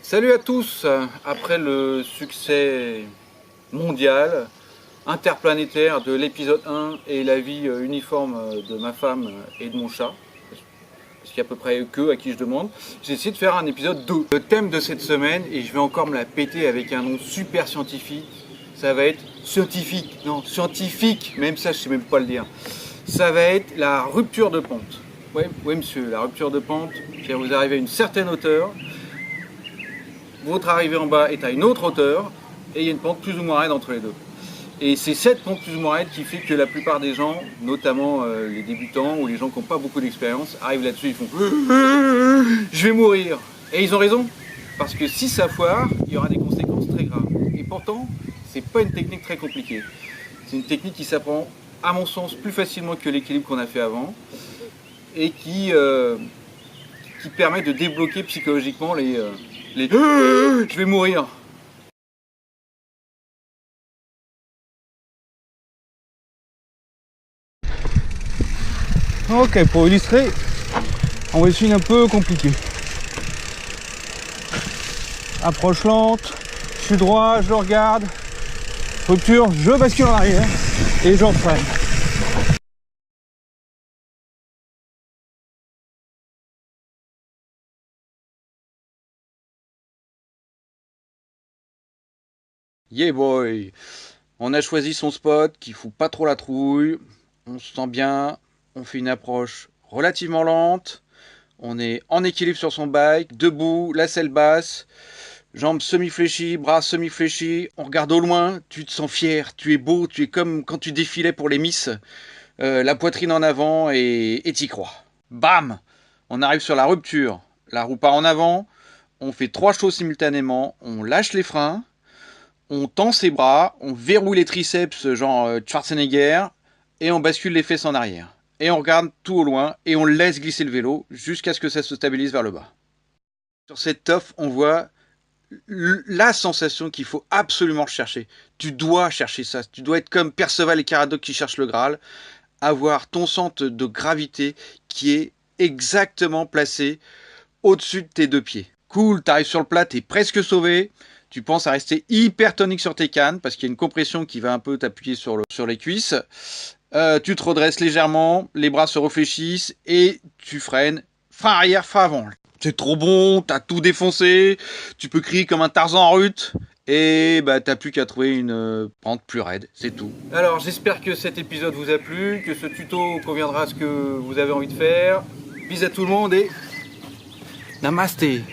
Salut à tous. Après le succès mondial, interplanétaire de l'épisode 1 et la vie uniforme de ma femme et de mon chat, parce qu'il y a à peu près que à qui je demande, j'ai essayé de faire un épisode 2. Le thème de cette semaine, et je vais encore me la péter avec un nom super scientifique, ça va être scientifique, même ça je sais même pas le dire. Ça va être la rupture de pente. Ouais, monsieur, la rupture de pente, c'est-à-dire vous arrivez à une certaine hauteur, votre arrivée en bas est à une autre hauteur et il y a une pente plus ou moins raide entre les deux. Et c'est cette pente plus ou moins raide qui fait que la plupart des gens, notamment les débutants ou les gens qui n'ont pas beaucoup d'expérience, arrivent là-dessus, ils font je vais mourir. Et ils ont raison, parce que si ça foire, il y aura des conséquences très graves. Et pourtant, c'est pas une technique très compliquée. C'est une technique qui s'apprend, à mon sens, plus facilement que l'équilibre qu'on a fait avant et qui permet de débloquer psychologiquement les je vais mourir. Ok, pour illustrer, on va essayer un peu compliqué. Approche lente, je suis droit, je regarde. Rupture, je bascule en arrière et je freine. Yeah boy. On a choisi son spot qui fout pas trop la trouille. On se sent bien. On fait une approche relativement lente. On est en équilibre sur son bike, debout, la selle basse, jambes semi-fléchies, bras semi-fléchis. On regarde au loin, tu te sens fier, tu es beau, tu es comme quand tu défilais pour les Miss. La poitrine en avant et t'y crois. Bam! On arrive sur la rupture. La roue part en avant. On fait trois choses simultanément. On lâche les freins. On tend ses bras. On verrouille les triceps, genre Schwarzenegger. Et on bascule les fesses en arrière. Et on regarde tout au loin. Et on laisse glisser le vélo jusqu'à ce que ça se stabilise vers le bas. Sur cette toffe, on voit la sensation qu'il faut absolument chercher. Tu dois chercher ça. Tu dois être comme Perceval et Caradoc qui cherchent le Graal. Avoir ton centre de gravité qui est exactement placé au-dessus de tes deux pieds. Cool, t'arrives sur le plat, t'es presque sauvé. Tu penses à rester hyper tonique sur tes cannes parce qu'il y a une compression qui va un peu t'appuyer sur les cuisses. Tu te redresses légèrement, les bras se réfléchissent et tu freines. Frein arrière, frein avant. C'est trop bon, t'as tout défoncé. Tu peux crier comme un Tarzan en rut. Et bah t'as plus qu'à trouver une pente plus raide, c'est tout. Alors j'espère que cet épisode vous a plu, que ce tuto conviendra à ce que vous avez envie de faire. Bis à tout le monde et Namasté.